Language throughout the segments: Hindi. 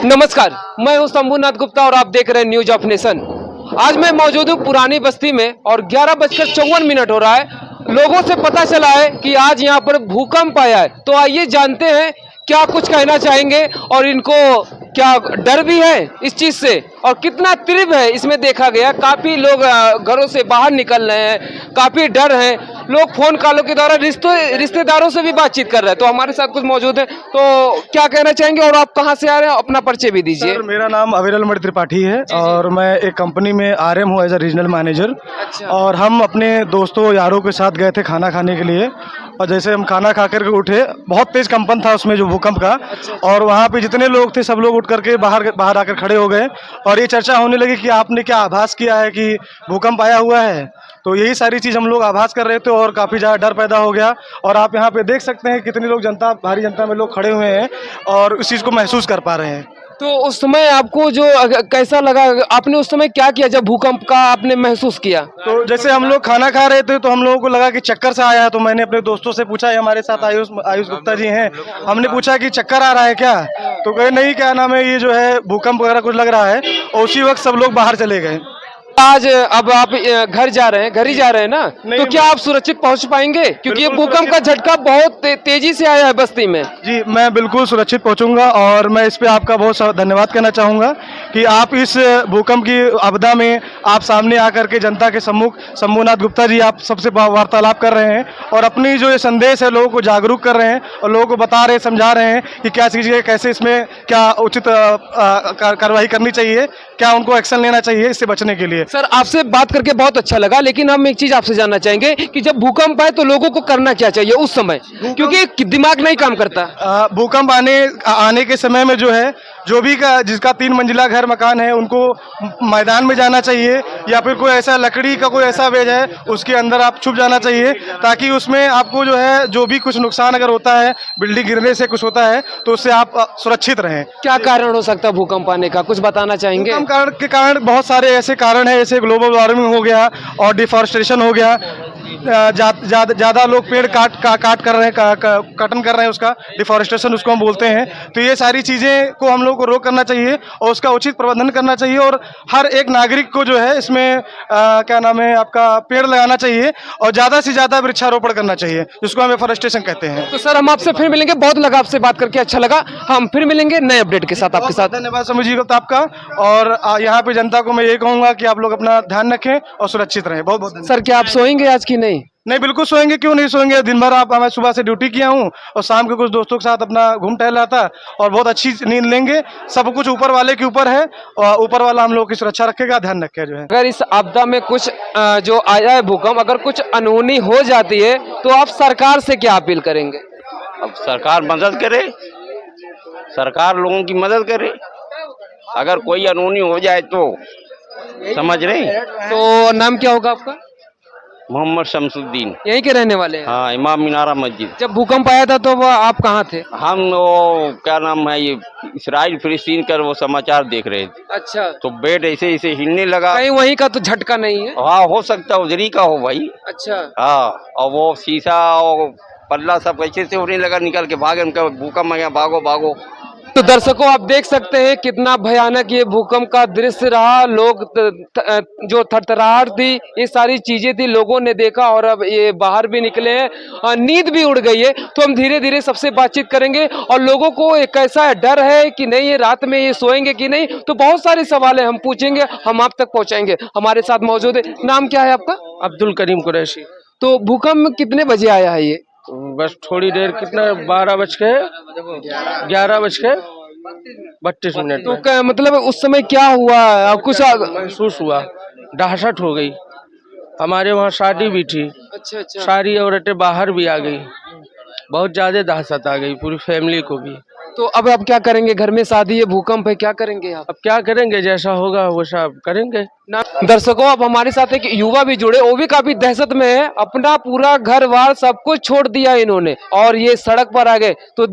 नमस्कार, मैं हूं शंभुनाथ गुप्ता और आप देख रहे हैं न्यूज ऑफ नेशन। आज मैं मौजूद हूं पुरानी बस्ती में और 11:54 हो रहा है। लोगों से पता चला है कि आज यहां पर भूकंप आया है, तो आइए जानते हैं क्या कुछ कहना चाहेंगे और इनको क्या डर भी है इस चीज से और कितना तीव्र है इसमें देखा गया। काफी लोग घरों से बाहर निकल रहे हैं, काफी डर है। लोग फोन कॉलों के द्वारा रिश्तेदारों से भी बातचीत कर रहे हैं। तो हमारे साथ कुछ मौजूद है, तो क्या कहना चाहेंगे और आप कहाँ से आ रहे हैं, अपना परिचय भी दीजिए। सर, मेरा नाम अविरल मणि त्रिपाठी है और मैं एक कंपनी में आरएम हूँ एज अ रीजनल मैनेजर। अच्छा। और हम अपने दोस्तों यारों के साथ गए थे खाना खाने के लिए और जैसे हम खाना खा करके उठे, बहुत तेज कंपन था उसमें जो भूकंप का। और वहाँ पे जितने लोग थे सब लोग उठ करके बाहर आकर खड़े हो गए और ये चर्चा होने लगी कि आपने क्या आभास किया है कि भूकंप आया हुआ है। तो यही सारी चीज़ हम लोग आभास कर रहे थे और काफ़ी ज़्यादा डर पैदा हो गया। और आप यहाँ पे देख सकते हैं कितने लोग भारी जनता में लोग खड़े हुए हैं और इस चीज़ को महसूस कर पा रहे हैं। तो उस समय आपको जो कैसा लगा, आपने उस समय क्या किया जब भूकंप का आपने महसूस किया? तो जैसे हम लोग खाना खा रहे थे तो हम लोगों को लगा कि चक्कर सा आया, तो मैंने अपने दोस्तों से पूछा, हमारे साथ आयुष गुप्ता जी हैं, हमने पूछा कि चक्कर आ रहा है क्या, तो कहे नहीं, क्या नाम है, ये जो है भूकंप वगैरह कुछ लग रहा है। और उसी वक्त सब लोग बाहर चले गए। आज अब आप घर जा रहे हैं, घर ही जा रहे हैं ना, तो क्या आप सुरक्षित पहुंच पाएंगे? क्योंकि ये भूकंप का झटका बहुत तेजी से आया है बस्ती में। जी, मैं बिल्कुल सुरक्षित पहुंचूंगा और मैं इस पे आपका बहुत धन्यवाद कहना चाहूँगा कि आप इस भूकंप की आपदा में आप सामने आकर के जनता के सम्मुख, शंभुनाथ गुप्ता जी, आप सबसे वार्तालाप कर रहे हैं और अपनी जो ये संदेश है लोगों को जागरूक कर रहे हैं और लोगों को बता रहे हैं, समझा रहे हैं कि क्या चीज़ है, कैसे इसमें क्या उचित कार्रवाई करनी चाहिए, क्या उनको एक्शन लेना चाहिए इससे बचने के लिए। सर, आपसे बात करके बहुत अच्छा लगा, लेकिन हम एक चीज आपसे जानना चाहेंगे कि जब भूकंप आए तो लोगों को करना क्या चाहिए उस समय, क्योंकि दिमाग नहीं काम करता। भूकंप आने के समय में जो है, जो भी जिसका 3 मंजिला घर मकान है उनको मैदान में जाना चाहिए या फिर कोई ऐसा लकड़ी का कोई ऐसा वेज है उसके अंदर आप छुप जाना चाहिए, ताकि उसमें आपको जो है जो भी कुछ नुकसान अगर होता है, बिल्डिंग गिरने से कुछ होता है, तो उससे आप सुरक्षित रहें। क्या कारण हो सकता है भूकंप आने का, कुछ बताना चाहेंगे? भूकंप के कारण बहुत सारे ऐसे कारण हैं, जैसे ग्लोबल वार्मिंग हो गया और डिफॉरेस्टेशन हो गया। ज़्यादा लोग पेड़ काट कर रहे हैं, कटन कर रहे हैं, उसका डिफॉरेस्टेशन उसको हम बोलते हैं। तो ये सारी चीज़ें को हम लोग को रोक करना चाहिए और उसका उचित प्रबंधन करना चाहिए और हर एक नागरिक को जो है इसमें क्या नाम है आपका, पेड़ लगाना चाहिए और ज़्यादा से ज़्यादा वृक्षारोपण करना चाहिए, जिसको हम एफॉरेस्टेशन कहते हैं। तो सर, हम आपसे फिर मिलेंगे, बहुत लगा आपसे बात करके, अच्छा लगा। हम फिर मिलेंगे नए अपडेट के साथ आपके साथ। धन्यवाद समझिए आपका। और यहाँ पे जनता को मैं ये कहूँगा कि आप लोग अपना ध्यान रखें और सुरक्षित रहें। बहुत बहुत सर, क्या आप सोएंगे आज की नहीं? नहीं, बिल्कुल सोएंगे, क्यों नहीं सोएंगे। दिन भर मैं सुबह से ड्यूटी किया हूँ और शाम को कुछ दोस्तों के साथ अपना घूम टहल रहा था और बहुत अच्छी नींद लेंगे। सब कुछ ऊपर वाले के ऊपर है और ऊपर वाला हम लोग की सुरक्षा रखेगा, ध्यान रखेगा जो है। अगर इस आपदा में कुछ जो आया है भूकंप, अगर कुछ अनहोनी हो जाती है तो आप सरकार से क्या अपील करेंगे? अब सरकार मदद करे, सरकार लोगों की मदद करे। अगर कोई अनहोनी हो जाए तो समझ रहे। तो नाम क्या होगा आपका? मोहम्मद शमसुद्दीन। यहीं के रहने वाले हैं? हाँ, इमाम मीनारा मस्जिद। जब भूकंप आया था तो वो आप कहाँ थे? हम वो क्या नाम है, ये इसराइल फिलिस्तीन का वो समाचार देख रहे थे। अच्छा। तो बेड ऐसे ऐसे हिलने लगा। कहीं वहीं का तो झटका नहीं है? हाँ, हो सकता है उधरी का हो भाई। अच्छा। हाँ, और वो शीशा और पल्ला सब कैसे से होने लगा, निकल के भागे, उनका भूकंप आ गया, भागो भागो। तो दर्शकों, आप देख सकते हैं कितना भयानक ये भूकंप का दृश्य रहा। लोग जो थरथराहट थी, ये सारी चीजें थी, लोगों ने देखा और अब ये बाहर भी निकले हैं। नींद भी उड़ गई है। तो हम धीरे धीरे सबसे बातचीत करेंगे और लोगों को एक कैसा डर है कि नहीं, ये रात में ये सोएंगे कि नहीं, तो बहुत सारे सवाल है, हम पूछेंगे, हम आप तक पहुंचाएंगे। हमारे साथ मौजूद है, नाम क्या है आपका? अब्दुल करीम कुरैशी। तो भूकंप कितने बजे आया है ये? बस थोड़ी देर, कितना 12:32 तो मतलब उस समय क्या हुआ, कुछ महसूस हुआ, दहशत हो गई। हमारे वहाँ शादी भी थी। अच्छा अच्छा। सारी औरतें बाहर भी आ गई, बहुत ज्यादा दहशत आ गई पूरी फैमिली को भी। तो अब आप क्या करेंगे? घर में शादी है, भूकंप है, क्या करेंगे आप? अब क्या करेंगे, जैसा होगा वैसा करेंगे ना। दर्शकों, अब हमारे साथ एक युवा भी जुड़े, वो भी काफी दहशत में है। अपना पूरा घर बार सब कुछ छोड़ दिया इन्होंने और ये सड़क पर आ गए। तो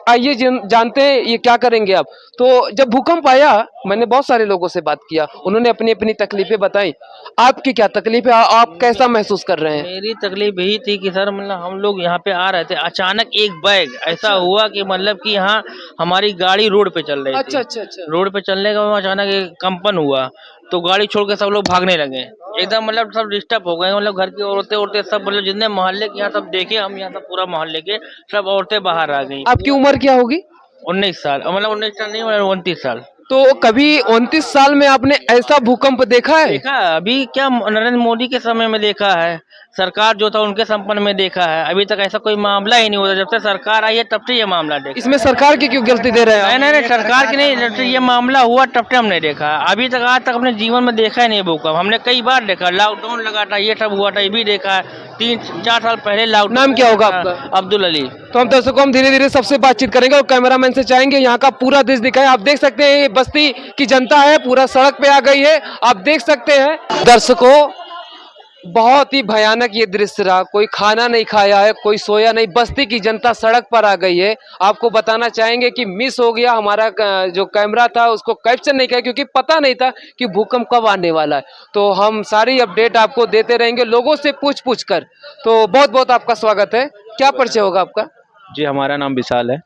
आइए जानते हैं ये क्या करेंगे आप। तो जब भूकंप आया, मैंने बहुत सारे लोगों से बात किया, उन्होंने अपनी अपनी तकलीफें बताई। आपकी क्या तकलीफ है, आप कैसा महसूस कर रहे हैं? मेरी तकलीफ यही थी कि सर, मतलब हम लोग यहाँ पे आ रहे थे, अचानक एक बैग ऐसा हुआ कि मतलब कि यहाँ हमारी गाड़ी रोड पे चल रही थी। अच्छा अच्छा अच्छा। रोड पे चलने के बाद अचानक एक कंपन हुआ, तो गाड़ी छोड़ के सब लोग भागने लगे। एकदम मतलब सब डिस्टर्ब हो गए, मतलब घर की औरतें औरतें सब, मतलब जितने मोहल्ले के यहाँ सब देखे हम, यहाँ सब पूरा मोहल्ले के सब औरतें बाहर आ गई। आपकी उम्र क्या होगी? 19 साल, मतलब 19 साल नहीं, मतलब 29 साल। तो कभी 29 साल में आपने ऐसा भूकंप देखा है? देखा है, अभी क्या नरेंद्र मोदी के समय में देखा है, सरकार जो था उनके संपन्न में देखा है। अभी तक ऐसा कोई मामला ही नहीं हुआ। जब से सरकार आई है तब से ये मामला देखा। इसमें सरकार की क्यों गलती दे रहे हैं आप? नहीं, सरकार की नहीं, जब से ये मामला हुआ तब से हमने देखा। अभी तक आज तक अपने जीवन में देखा ही नहीं भूकंप। हमने कई बार देखा, लॉकडाउन लगा था, ये सब हुआ था, ये भी देखा है। 3-4 साल पहले लॉकडाउन। नाम क्या होगा आपका? अब्दुल अली। तो हम दर्शकों हम धीरे धीरे सबसे बातचीत करेंगे और कैमरामैन से चाहेंगे यहाँ का पूरा दृश्य दिखाएं। आप देख सकते हैं ये बस्ती की जनता है, पूरा सड़क पे आ गई है। आप देख सकते हैं दर्शकों, बहुत ही भयानक ये दृश्य रहा। कोई खाना नहीं खाया है, कोई सोया नहीं, बस्ती की जनता सड़क पर आ गई है। आपको बताना चाहेंगे कि मिस हो गया, हमारा जो कैमरा था उसको कैप्चर नहीं किया क्योंकि पता नहीं था कि भूकंप कब आने वाला है। तो हम सारी अपडेट आपको देते रहेंगे लोगों से पूछ कर। तो बहुत बहुत आपका स्वागत है। क्या परिचय होगा आपका? जी, हमारा नाम विशाल है।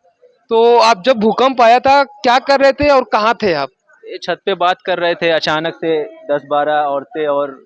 तो आप जब भूकंप आया था क्या कर रहे थे और कहाँ थे आप? ये छत पे बात कर रहे थे, अचानक से 10-12 औरतें और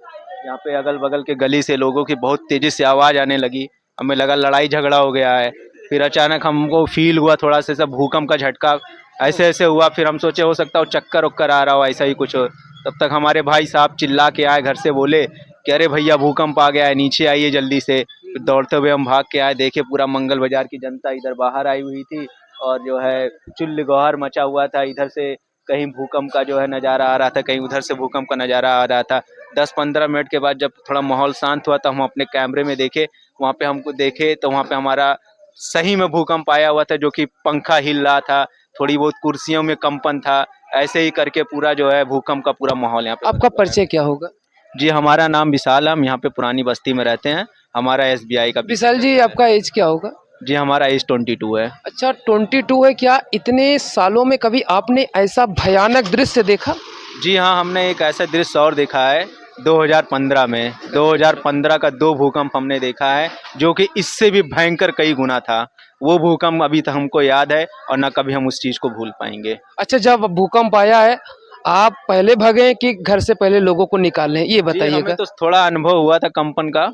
यहाँ पे अगल बगल के गली से लोगों की बहुत तेजी से आवाज़ आने लगी। हमें लगा लड़ाई झगड़ा हो गया है। फिर अचानक हमको फील हुआ थोड़ा सा सब भूकंप का झटका ऐसे ऐसे हुआ। फिर हम सोचे हो सकता हो चक्कर उक्कर आ रहा हो, ऐसा ही कुछ हो। तब तक हमारे भाई साहब चिल्ला के आए, घर से बोले कि अरे भैया भूकंप आ गया है, नीचे आइए जल्दी से। फिर दौड़ते हुए हम भाग के आए, देखे पूरा मंगल बाजार की जनता इधर बाहर आई हुई थी और जो है चिल्लगाहर मचा हुआ था। इधर से कहीं भूकंप का जो है नज़ारा आ रहा था, कहीं उधर से भूकंप का नज़ारा आ रहा था। 10-15 मिनट के बाद जब थोड़ा माहौल शांत हुआ तो हम अपने कैमरे में देखे, वहाँ पे हमको देखे तो वहाँ पे हमारा सही में भूकंप आया हुआ था, जो कि पंखा हिल रहा था, थोड़ी बहुत कुर्सियों में कंपन था। ऐसे ही करके पूरा जो है भूकंप का पूरा माहौल यहाँ पे। आपका परिचय क्या होगा? जी, हमारा नाम विशाल है, हम यहाँ पे पुरानी बस्ती में रहते हैं। हमारा SBI का। विशाल जी आपका एज क्या होगा? जी, हमारा एज 22 है। अच्छा 22 है। क्या इतने सालों में कभी आपने ऐसा भयानक दृश्य देखा? जी हाँ, हमने एक ऐसा दृश्य और देखा है 2015 में। 2015 का 2 भूकंप हमने देखा है, जो कि इससे भी भयंकर कई गुना था। वो भूकंप अभी तक हमको याद है और ना कभी हम उस चीज़ को भूल पाएंगे। अच्छा जब भूकंप आया है आप पहले भागे कि घर से पहले लोगों को निकाले, ये जी, बताइएगा। हमें तो थोड़ा अनुभव हुआ था कंपन का,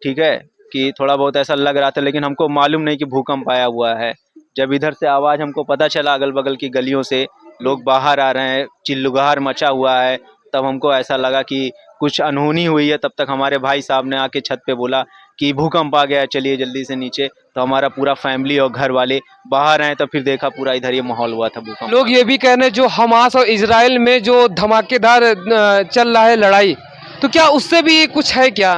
ठीक है, कि थोड़ा बहुत ऐसा लग रहा था, लेकिन हमको मालूम नहीं कि भूकंप आया हुआ है। जब इधर से आवाज़ हमको पता चला, अगल बगल की गलियों से लोग बाहर आ रहे हैं, चिल्लगाहर मचा हुआ है, तब हमको ऐसा लगा कि कुछ अनहोनी हुई है। तब तक हमारे भाई साहब ने आके छत पे बोला कि भूकंप आ गया है, चलिए जल्दी से नीचे। तो हमारा पूरा फैमिली और घर वाले बाहर आए, तो फिर देखा पूरा इधर ये माहौल हुआ था भूकंप। लोग ये भी कह रहे हैं जो हमास और इजराइल में जो धमाकेदार चल रहा है लड़ाई, तो क्या उससे भी कुछ है क्या?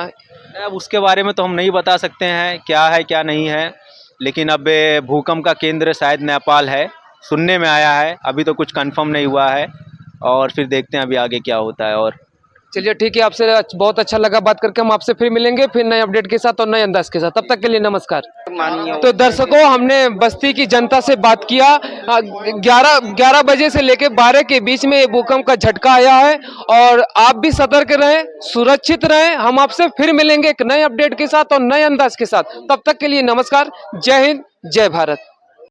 अब उसके बारे में तो हम नहीं बता सकते हैं क्या है क्या नहीं है, लेकिन अब भूकंप का केंद्र शायद नेपाल है, सुनने में आया है। अभी तो कुछ कंफर्म नहीं हुआ है और फिर देखते हैं अभी आगे क्या होता है। और चलिए ठीक है, आपसे बहुत अच्छा लगा बात करके। हम आपसे फिर मिलेंगे फिर नए अपडेट के साथ और नए अंदाज के साथ। तब तक के लिए नमस्कार। तो दर्शकों हमने बस्ती की जनता से बात किया। 11 बजे से लेकर 12 के बीच में ये भूकंप का झटका आया है और आप भी सतर्क रहें, सुरक्षित रहें। हम आपसे फिर मिलेंगे एक नए अपडेट के साथ और नए अंदाज के साथ। तब तक के लिए नमस्कार। जय हिंद, जय भारत।